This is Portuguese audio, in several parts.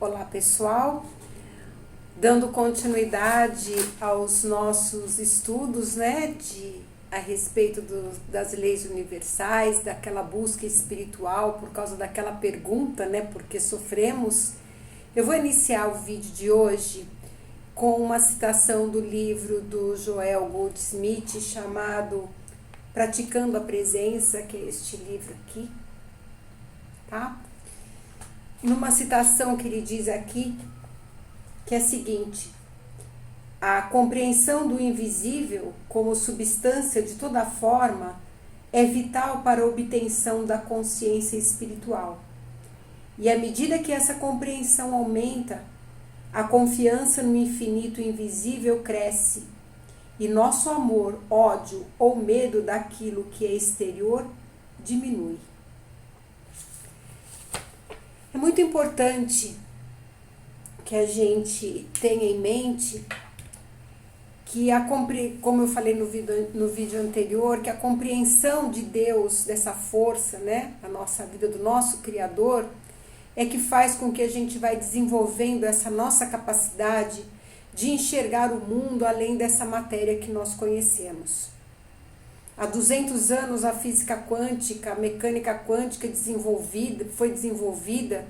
Olá pessoal, dando continuidade aos nossos estudos, a respeito das leis universais, daquela busca espiritual por causa daquela pergunta, por que sofremos. Eu vou iniciar o vídeo de hoje com uma citação do livro do Joel Goldsmith chamado Praticando a Presença, que é este livro aqui, tá? Numa citação que ele diz aqui, que é a seguinte: a compreensão do invisível como substância de toda forma é vital para a obtenção da consciência espiritual. E à medida que essa compreensão aumenta, a confiança no infinito invisível cresce, e nosso amor, ódio ou medo daquilo que é exterior diminui. É muito importante que a gente tenha em mente que, como eu falei no vídeo anterior, que a compreensão de Deus, dessa força, a nossa vida, do nosso Criador, é que faz com que a gente vai desenvolvendo essa nossa capacidade de enxergar o mundo além dessa matéria que nós conhecemos. Há 200 anos a física quântica, a mecânica quântica foi desenvolvida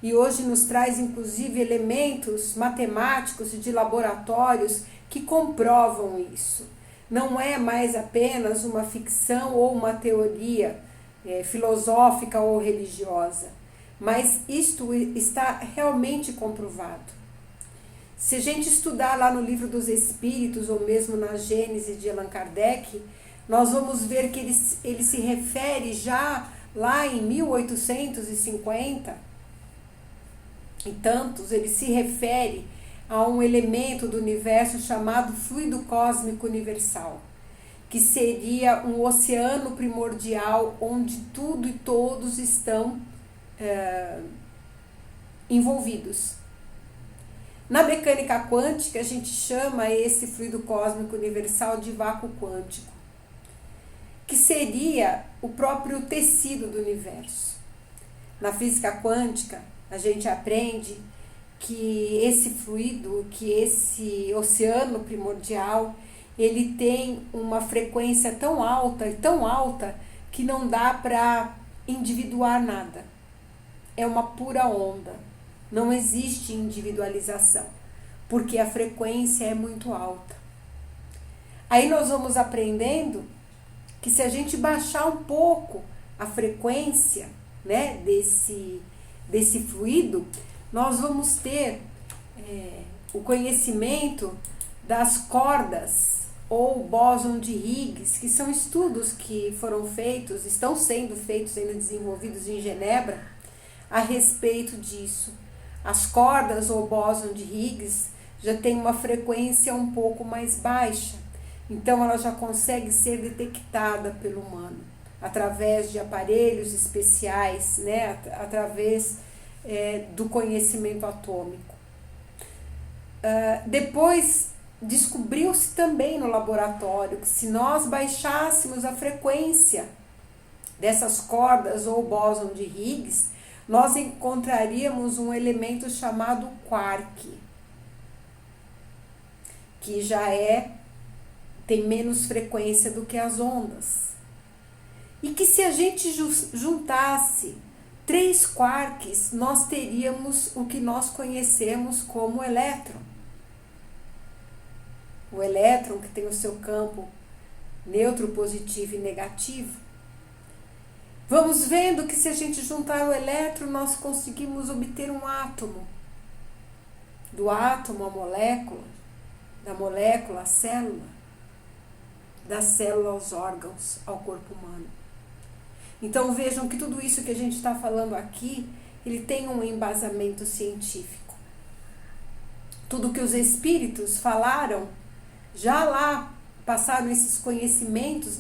e hoje nos traz inclusive elementos matemáticos e de laboratórios que comprovam isso. Não é mais apenas uma ficção ou uma teoria filosófica ou religiosa, mas isto está realmente comprovado. Se a gente estudar lá no Livro dos Espíritos ou mesmo na Gênese de Allan Kardec, nós vamos ver que ele se refere já lá em 1850 e tantos, ele se refere a um elemento do universo chamado fluido cósmico universal, que seria um oceano primordial onde tudo e todos estão envolvidos. Na mecânica quântica, a gente chama esse fluido cósmico universal de vácuo quântico, que seria o próprio tecido do universo. Na física quântica, a gente aprende que esse fluido, que esse oceano primordial, ele tem uma frequência tão alta, que não dá para individuar nada. É uma pura onda. Não existe individualização, porque a frequência é muito alta. Aí nós vamos aprendendo que se a gente baixar um pouco a frequência, desse fluido, nós vamos ter o conhecimento das cordas ou bóson de Higgs, que são estudos que foram feitos, estão sendo feitos, ainda desenvolvidos em Genebra, a respeito disso. As cordas ou bóson de Higgs já tem uma frequência um pouco mais baixa, então ela já consegue ser detectada pelo humano através de aparelhos especiais, através do conhecimento atômico. Depois descobriu-se também no laboratório que se nós baixássemos a frequência dessas cordas ou bóson de Higgs, nós encontraríamos um elemento chamado quark, que já tem menos frequência do que as ondas. E que se a gente juntasse 3 quarks, nós teríamos o que nós conhecemos como elétron. O elétron que tem o seu campo neutro, positivo e negativo. Vamos vendo que se a gente juntar o elétron, nós conseguimos obter um átomo. Do átomo a molécula, da molécula à célula, da célula aos órgãos, ao corpo humano. Então vejam que tudo isso que a gente está falando aqui, ele tem um embasamento científico. Tudo que os espíritos falaram, já lá passaram esses conhecimentos,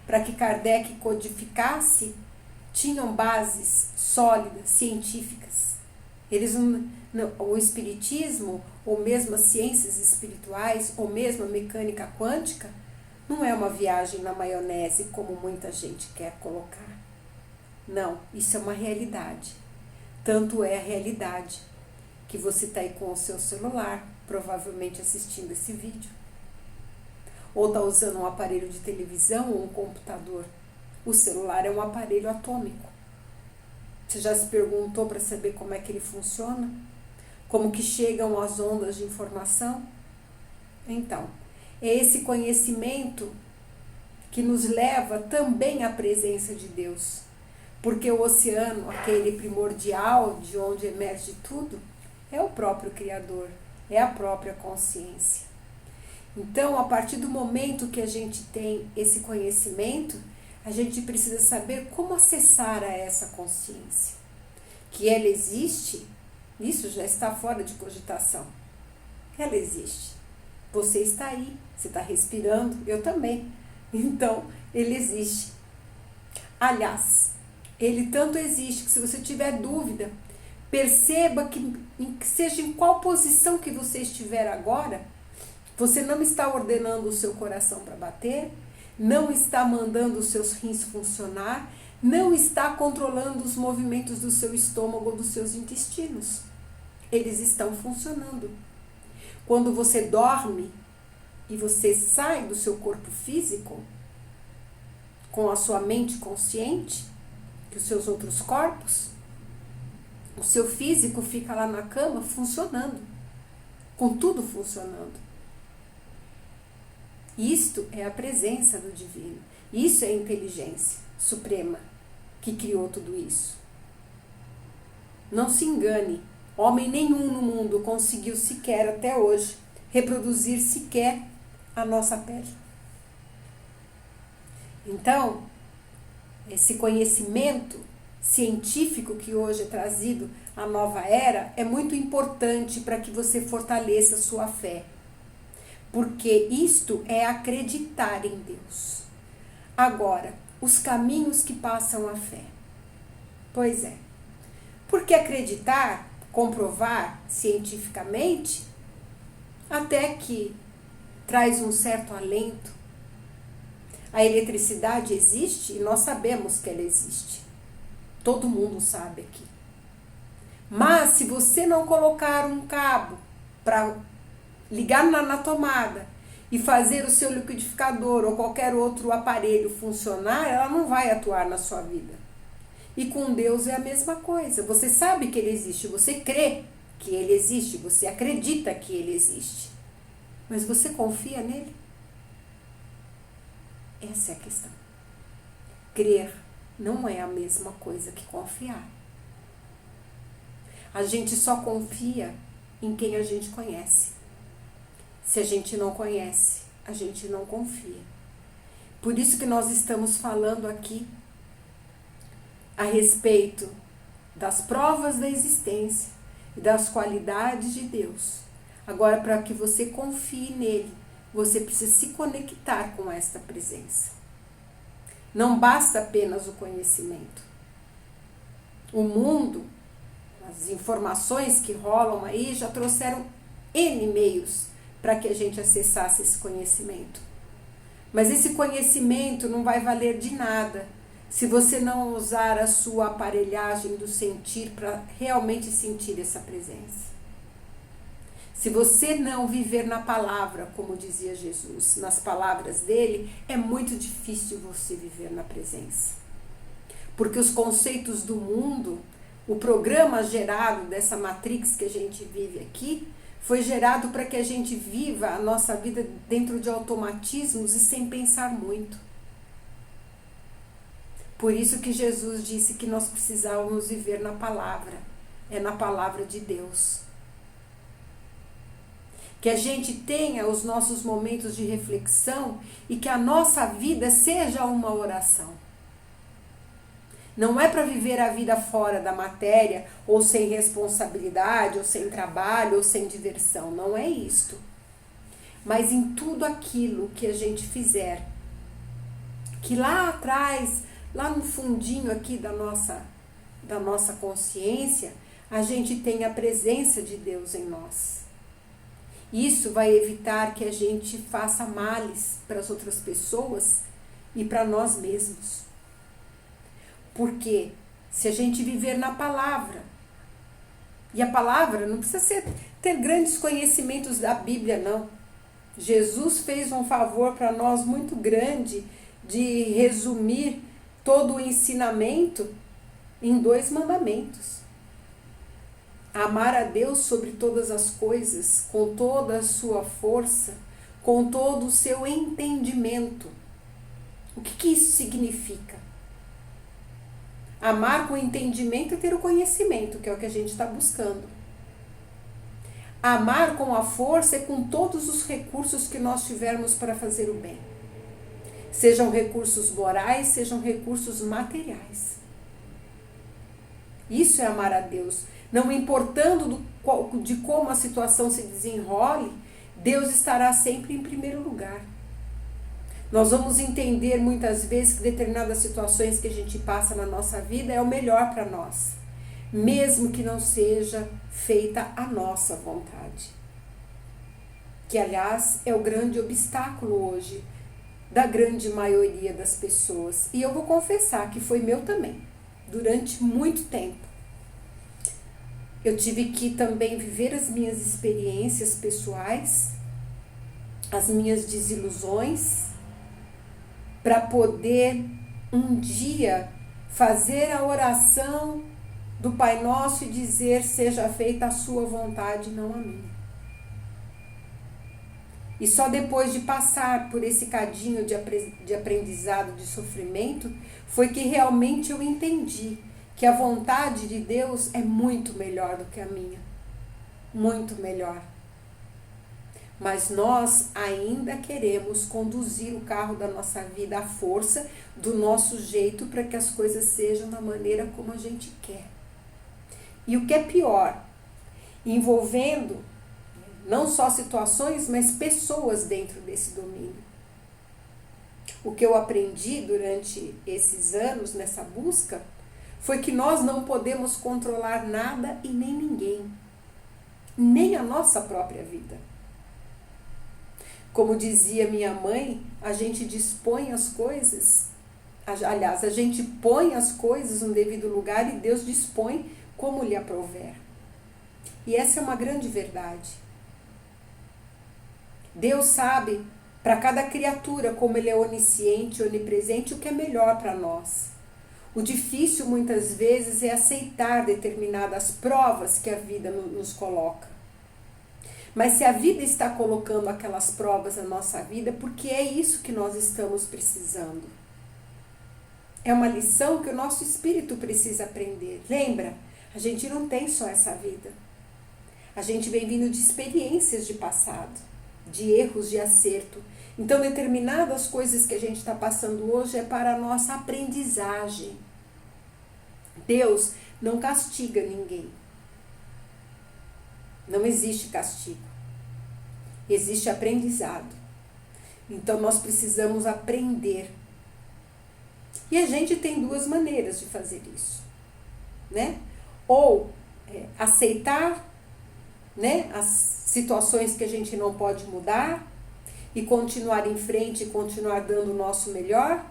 para que Kardec codificasse, tinham bases sólidas, científicas. O espiritismo, ou mesmo as ciências espirituais, ou mesmo a mecânica quântica, não é uma viagem na maionese, como muita gente quer colocar. Não, isso é uma realidade. Tanto é a realidade que você está aí com o seu celular, provavelmente assistindo esse vídeo. Ou está usando um aparelho de televisão ou um computador. O celular é um aparelho atômico. Você já se perguntou para saber como é que ele funciona? Como que chegam as ondas de informação? Então, é esse conhecimento que nos leva também à presença de Deus. Porque o oceano, aquele primordial de onde emerge tudo, é o próprio Criador, é a própria consciência. Então, a partir do momento que a gente tem esse conhecimento, a gente precisa saber como acessar a essa consciência. Que ela existe, isso já está fora de cogitação. Ela existe. Você está aí, você está respirando, eu também. Então, ele existe. Aliás, ele tanto existe que se você tiver dúvida, perceba que seja em qual posição que você estiver agora, você não está ordenando o seu coração para bater, não está mandando os seus rins funcionar, não está controlando os movimentos do seu estômago ou dos seus intestinos. Eles estão funcionando. Quando você dorme e você sai do seu corpo físico, com a sua mente consciente, que os seus outros corpos, o seu físico fica lá na cama funcionando, com tudo funcionando. Isto é a presença do divino. Isso é a inteligência suprema que criou tudo isso. Não se engane, homem nenhum no mundo conseguiu sequer até hoje reproduzir sequer a nossa pele. Então, esse conhecimento científico que hoje é trazido à nova era é muito importante para que você fortaleça a sua fé. Porque isto é acreditar em Deus. Agora, os caminhos que passam a fé. Pois é. Porque acreditar, comprovar cientificamente, até que traz um certo alento. A eletricidade existe e nós sabemos que ela existe. Todo mundo sabe aqui. Mas se você não colocar um cabo para ligar na tomada e fazer o seu liquidificador ou qualquer outro aparelho funcionar, ela não vai atuar na sua vida. E com Deus é a mesma coisa. Você sabe que Ele existe, você crê que Ele existe, você acredita que Ele existe. Mas você confia nele? Essa é a questão. Crer não é a mesma coisa que confiar. A gente só confia em quem a gente conhece. Se a gente não conhece, a gente não confia. Por isso que nós estamos falando aqui a respeito das provas da existência e das qualidades de Deus. Agora, para que você confie nele, você precisa se conectar com esta presença. Não basta apenas o conhecimento. O mundo, as informações que rolam aí já trouxeram N meios para que a gente acessasse esse conhecimento. Mas esse conhecimento não vai valer de nada se você não usar a sua aparelhagem do sentir para realmente sentir essa presença. Se você não viver na palavra, como dizia Jesus, nas palavras dele, é muito difícil você viver na presença. Porque os conceitos do mundo, o programa gerado dessa matrix que a gente vive aqui, foi gerado para que a gente viva a nossa vida dentro de automatismos e sem pensar muito. Por isso que Jesus disse que nós precisávamos viver na palavra. É na palavra de Deus. Que a gente tenha os nossos momentos de reflexão e que a nossa vida seja uma oração. Não é para viver a vida fora da matéria, ou sem responsabilidade, ou sem trabalho, ou sem diversão. Não é isto. Mas em tudo aquilo que a gente fizer, que lá atrás, lá no fundinho aqui da nossa consciência, a gente tenha a presença de Deus em nós. Isso vai evitar que a gente faça males para as outras pessoas e para nós mesmos. Porque se a gente viver na palavra, E a palavra não precisa ter grandes conhecimentos da Bíblia, não. Jesus fez um favor para nós muito grande de resumir todo o ensinamento em 2 mandamentos. Amar a Deus sobre todas as coisas, com toda a sua força, com todo o seu entendimento. O que isso significa? Amar com entendimento é ter o conhecimento, que é o que a gente está buscando. Amar com a força é com todos os recursos que nós tivermos para fazer o bem. Sejam recursos morais, sejam recursos materiais. Isso é amar a Deus. Não importando de como a situação se desenrole, Deus estará sempre em primeiro lugar. Nós vamos entender muitas vezes que determinadas situações que a gente passa na nossa vida é o melhor para nós, mesmo que não seja feita a nossa vontade. Que, aliás, é o grande obstáculo hoje da grande maioria das pessoas. E eu vou confessar que foi meu também, durante muito tempo. Eu tive que também viver as minhas experiências pessoais, as minhas desilusões, para poder um dia fazer a oração do Pai Nosso e dizer: seja feita a sua vontade, não a minha. E só depois de passar por esse cadinho de aprendizado, de sofrimento, foi que realmente eu entendi que a vontade de Deus é muito melhor do que a minha. Muito melhor. Mas nós ainda queremos conduzir o carro da nossa vida à força, do nosso jeito, para que as coisas sejam da maneira como a gente quer. E o que é pior, envolvendo não só situações, mas pessoas dentro desse domínio. O que eu aprendi durante esses anos nessa busca foi que nós não podemos controlar nada e nem ninguém, nem a nossa própria vida. Como dizia minha mãe, a gente dispõe as coisas, aliás, a gente põe as coisas no devido lugar e Deus dispõe como lhe aprouver. E essa é uma grande verdade. Deus sabe para cada criatura, como Ele é onisciente, onipresente, o que é melhor para nós. O difícil muitas vezes é aceitar determinadas provas que a vida nos coloca. Mas se a vida está colocando aquelas provas na nossa vida, porque é isso que nós estamos precisando. É uma lição que o nosso espírito precisa aprender. Lembra? A gente não tem só essa vida. A gente vem vindo de experiências de passado, de erros, de acerto. Então, determinadas coisas que a gente está passando hoje é para a nossa aprendizagem. Deus não castiga ninguém. Não existe castigo. Existe aprendizado. Então, nós precisamos aprender. E a gente tem 2 maneiras de fazer isso, né? Ou aceitar, né, as situações que a gente não pode mudar e continuar em frente e continuar dando o nosso melhor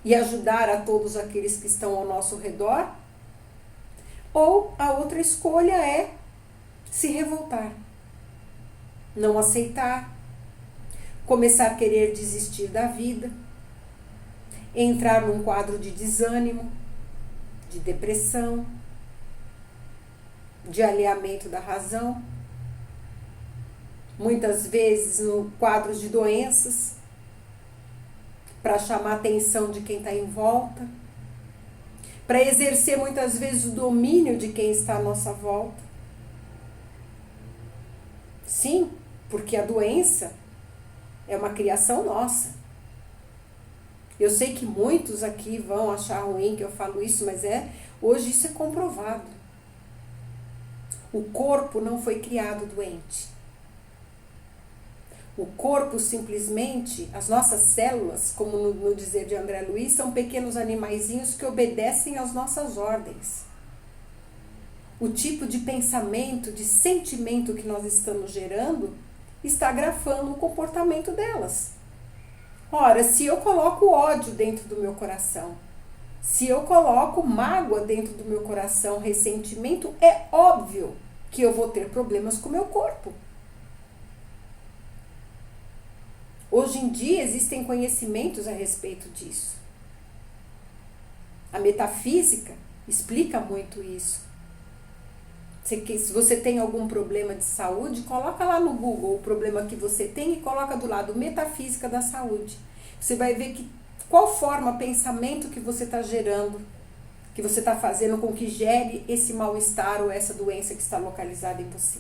e ajudar a todos aqueles que estão ao nosso redor. Ou a outra escolha é se revoltar, não aceitar, começar a querer desistir da vida, entrar num quadro de desânimo, de depressão, de alheamento da razão, muitas vezes no quadro de doenças, para chamar a atenção de quem está em volta, para exercer muitas vezes o domínio de quem está à nossa volta. Sim, porque a doença é uma criação nossa. Eu sei que muitos aqui vão achar ruim que eu falo isso, mas hoje isso é comprovado. O corpo não foi criado doente. O corpo simplesmente, as nossas células, como no dizer de André Luiz, são pequenos animaizinhos que obedecem às nossas ordens. O tipo de pensamento, de sentimento que nós estamos gerando, está grafando o comportamento delas. Ora, se eu coloco ódio dentro do meu coração, Se eu coloco mágoa dentro do meu coração, ressentimento, é óbvio que eu vou ter problemas com o meu corpo. Hoje em dia existem conhecimentos a respeito disso. A metafísica explica muito isso. Se você tem algum problema de saúde, coloca lá no Google o problema que você tem e coloca do lado metafísica da saúde. Você vai ver qual forma, pensamento que você está gerando, que você está fazendo com que gere esse mal-estar ou essa doença que está localizada em você.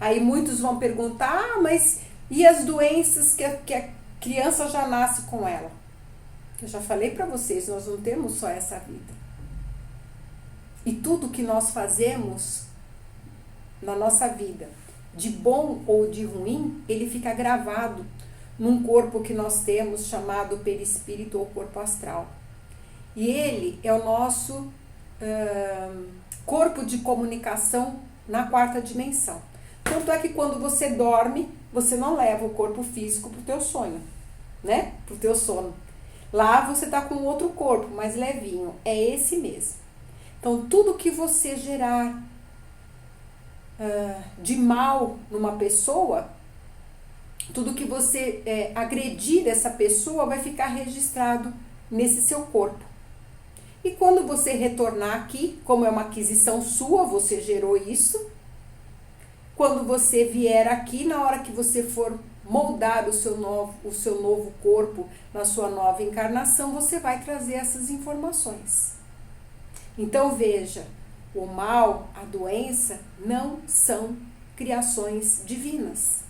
Aí muitos vão perguntar, mas e as doenças que a criança já nasce com ela? Eu já falei para vocês, nós não temos só essa vida. E tudo que nós fazemos na nossa vida, de bom ou de ruim, ele fica gravado num corpo que nós temos chamado perispírito ou corpo astral. E ele é o nosso corpo de comunicação na 4ª dimensão. Tanto é que quando você dorme, você não leva o corpo físico para o teu sonho, né? Para o teu sono. Lá você está com outro corpo, mais levinho. É esse mesmo. Então, tudo que você gerar de mal numa pessoa, tudo que você agredir essa pessoa vai ficar registrado nesse seu corpo. E quando você retornar aqui, como é uma aquisição sua, você gerou isso. Quando você vier aqui, na hora que você for moldar o seu novo corpo, na sua nova encarnação, você vai trazer essas informações. Então veja, o mal, a doença, não são criações divinas.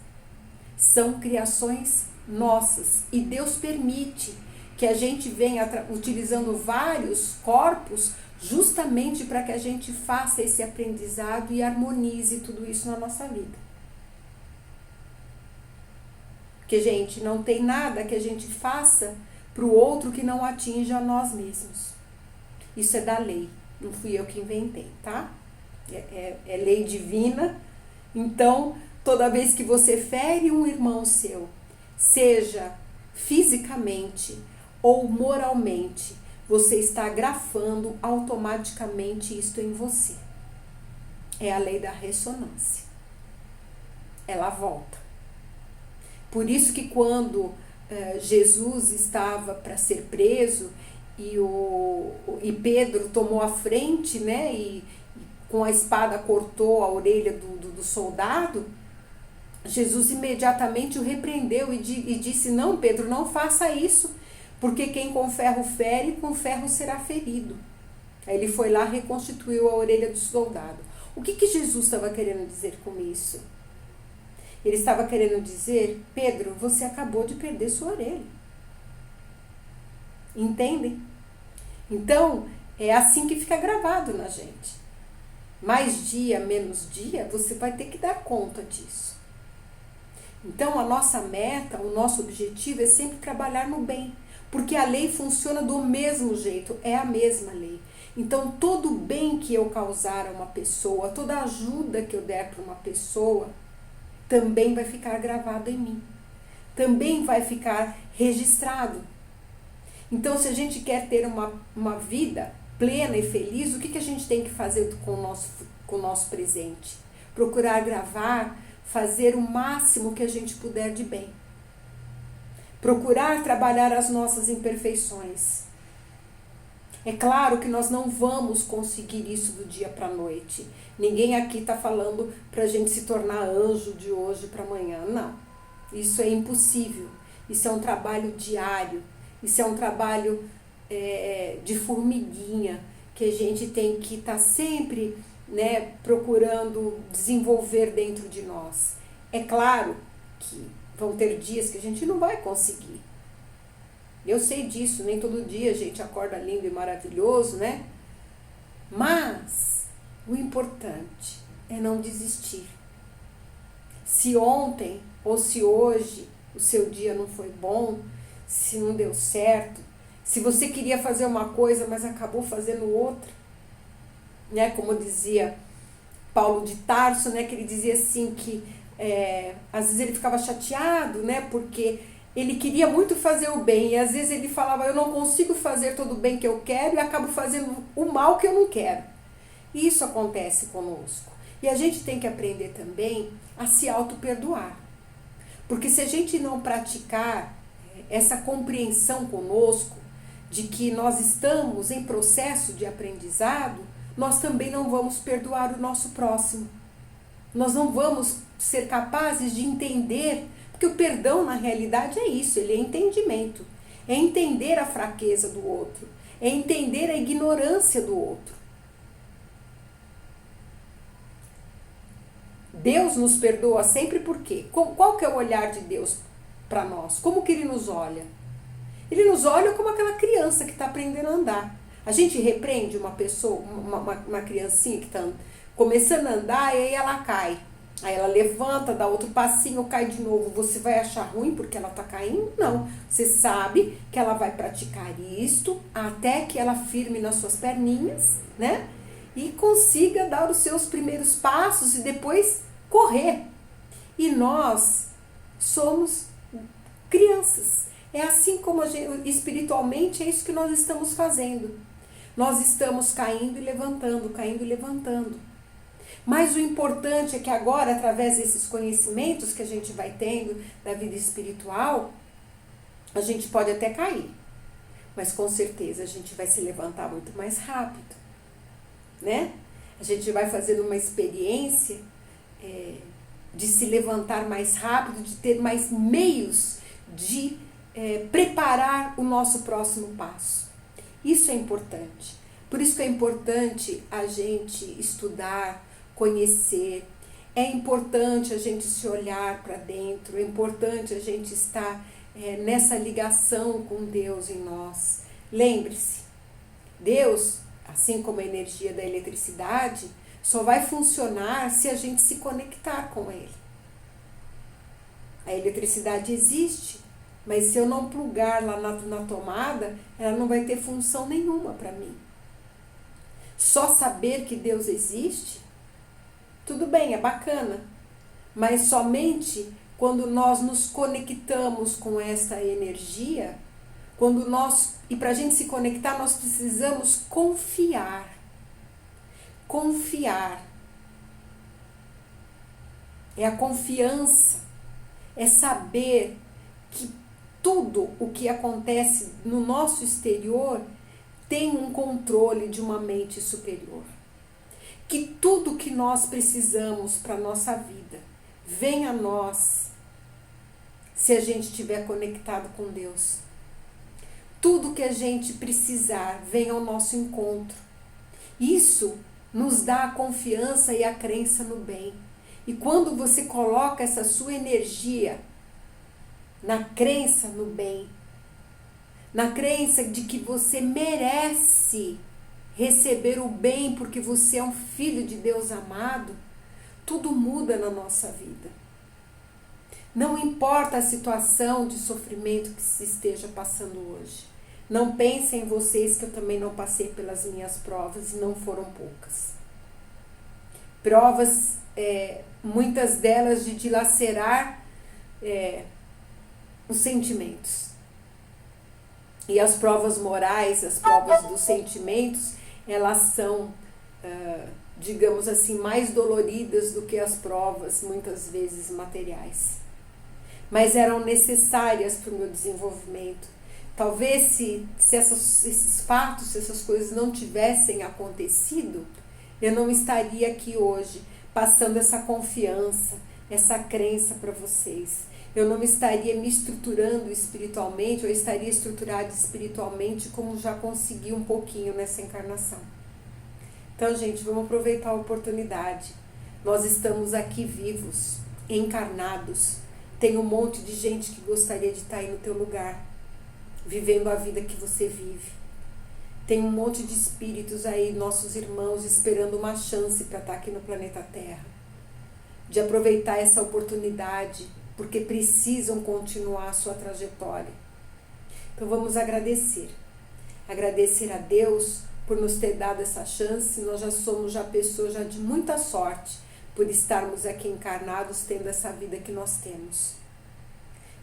São criações nossas. E Deus permite que a gente venha utilizando vários corpos justamente para que a gente faça esse aprendizado e harmonize tudo isso na nossa vida. Porque, gente, não tem nada que a gente faça para o outro que não atinja a nós mesmos. Isso é da lei, não fui eu que inventei, tá? É lei divina. Então, toda vez que você fere um irmão seu, seja fisicamente ou moralmente, você está grafando automaticamente isto em você. É a lei da ressonância. Ela volta. Por isso que quando Jesus estava para ser preso e Pedro tomou a frente, né, e com a espada cortou a orelha do soldado, Jesus imediatamente o repreendeu e disse: não, Pedro, não faça isso, porque quem com ferro fere, com ferro será ferido. Aí ele foi lá e reconstituiu a orelha do soldado. O que Jesus estava querendo dizer com isso? Ele estava querendo dizer: Pedro, você acabou de perder sua orelha. Entendem? Então, é assim que fica gravado na gente. Mais dia, menos dia, você vai ter que dar conta disso. Então, a nossa meta, o nosso objetivo é sempre trabalhar no bem. Porque a lei funciona do mesmo jeito, é a mesma lei. Então, todo bem que eu causar a uma pessoa, toda ajuda que eu der para uma pessoa, também vai ficar gravado em mim. Também vai ficar registrado. Então, se a gente quer ter uma vida plena e feliz, o que a gente tem que fazer com o nosso presente? Procurar gravar, fazer o máximo que a gente puder de bem. Procurar trabalhar as nossas imperfeições. É claro que nós não vamos conseguir isso do dia para a noite. Ninguém aqui está falando para a gente se tornar anjo de hoje para amanhã. Não. Isso é impossível. Isso é um trabalho diário. Isso é um trabalho de formiguinha, que a gente tem que estar sempre, né, procurando desenvolver dentro de nós. É claro que vão ter dias que a gente não vai conseguir. Eu sei disso, nem todo dia a gente acorda lindo e maravilhoso, né? Mas o importante é não desistir. Se ontem ou se hoje o seu dia não foi bom, se não deu certo, se você queria fazer uma coisa, mas acabou fazendo outra, né? Como dizia Paulo de Tarso, né? Que ele dizia assim que às vezes ele ficava chateado, né? Porque ele queria muito fazer o bem, e às vezes ele falava, eu não consigo fazer todo o bem que eu quero e acabo fazendo o mal que eu não quero. E isso acontece conosco. E a gente tem que aprender também a se auto-perdoar. Porque se a gente não praticar essa compreensão conosco, de que nós estamos em processo de aprendizado, nós também não vamos perdoar o nosso próximo. Nós não vamos ser capazes de entender, porque o perdão na realidade é isso, ele é entendimento. É entender a fraqueza do outro, é entender a ignorância do outro. Deus nos perdoa sempre por quê? Qual que é o olhar de Deus para nós? Como que ele nos olha? Ele nos olha como aquela criança que está aprendendo a andar. A gente repreende uma pessoa, uma criancinha que está começando a andar e aí ela cai. Aí ela levanta, dá outro passinho, cai de novo. Você vai achar ruim porque ela está caindo? Não. Você sabe que ela vai praticar isto até que ela firme nas suas perninhas, né? E consiga dar os seus primeiros passos e depois correr. E nós somos crianças. É assim como a gente, espiritualmente, é isso que nós estamos fazendo. Nós estamos caindo e levantando, caindo e levantando. Mas o importante é que agora, através desses conhecimentos que a gente vai tendo da vida espiritual, a gente pode até cair. Mas com certeza a gente vai se levantar muito mais rápido, né? A gente vai fazendo uma experiência de se levantar mais rápido, de ter mais meios de preparar o nosso próximo passo. Isso é importante. Por isso que é importante a gente estudar, conhecer. É importante a gente se olhar para dentro. É importante a gente estar nessa ligação com Deus em nós. Lembre-se, Deus, assim como a energia da eletricidade, só vai funcionar se a gente se conectar com Ele. A eletricidade existe, mas se eu não plugar lá na tomada, ela não vai ter função nenhuma para mim. Só saber que Deus existe, tudo bem, é bacana, mas somente quando nós nos conectamos com essa energia, e para a gente se conectar, nós precisamos confiar. Confiar. É a confiança, é saber que tudo o que acontece no nosso exterior tem um controle de uma mente superior. Que tudo que nós precisamos para a nossa vida vem a nós se a gente estiver conectado com Deus. Tudo que a gente precisar vem ao nosso encontro. Isso nos dá a confiança e a crença no bem. E quando você coloca essa sua energia na crença no bem, na crença de que você merece receber o bem porque você é um filho de Deus amado, tudo muda na nossa vida. Não importa a situação de sofrimento que se esteja passando hoje. Não pensem em vocês que eu também não passei pelas minhas provas e não foram poucas. Provas, muitas delas de dilacerar os sentimentos. E as provas morais, as provas dos sentimentos, elas são, digamos assim, mais doloridas do que as provas, muitas vezes, materiais. Mas eram necessárias para o meu desenvolvimento. Talvez se esses fatos, se essas coisas não tivessem acontecido, eu não estaria aqui hoje passando essa confiança, essa crença para vocês. Eu não estaria me estruturando espiritualmente, eu estaria estruturada espiritualmente como já consegui um pouquinho nessa encarnação. Então, gente, vamos aproveitar a oportunidade. Nós estamos aqui vivos, encarnados. Tem um monte de gente que gostaria de estar aí no teu lugar, vivendo a vida que você vive. Tem um monte de espíritos aí, nossos irmãos, esperando uma chance para estar aqui no planeta Terra. De aproveitar essa oportunidade, porque precisam continuar a sua trajetória. Então vamos agradecer. Agradecer a Deus por nos ter dado essa chance. Nós já somos pessoas de muita sorte por estarmos aqui encarnados, tendo essa vida que nós temos.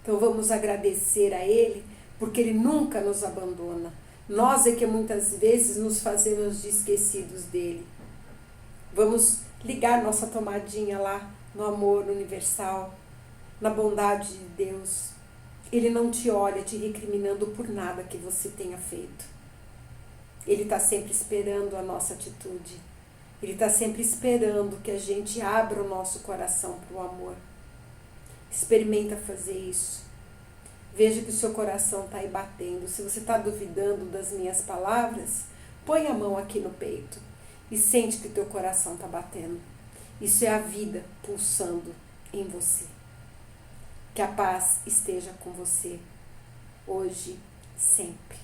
Então vamos agradecer a Ele, porque Ele nunca nos abandona. Nós é que muitas vezes nos fazemos de esquecidos dele. Vamos ligar nossa tomadinha lá no amor universal, na bondade de Deus. Ele não te olha te recriminando por nada que você tenha feito. Ele está sempre esperando a nossa atitude. Ele está sempre esperando que a gente abra o nosso coração para o amor. Experimenta fazer isso. Veja que o seu coração está aí batendo. Se você está duvidando das minhas palavras, põe a mão aqui no peito e sente que o teu coração está batendo. Isso é a vida pulsando em você. Que a paz esteja com você, hoje, sempre.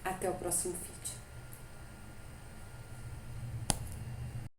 Até o próximo vídeo.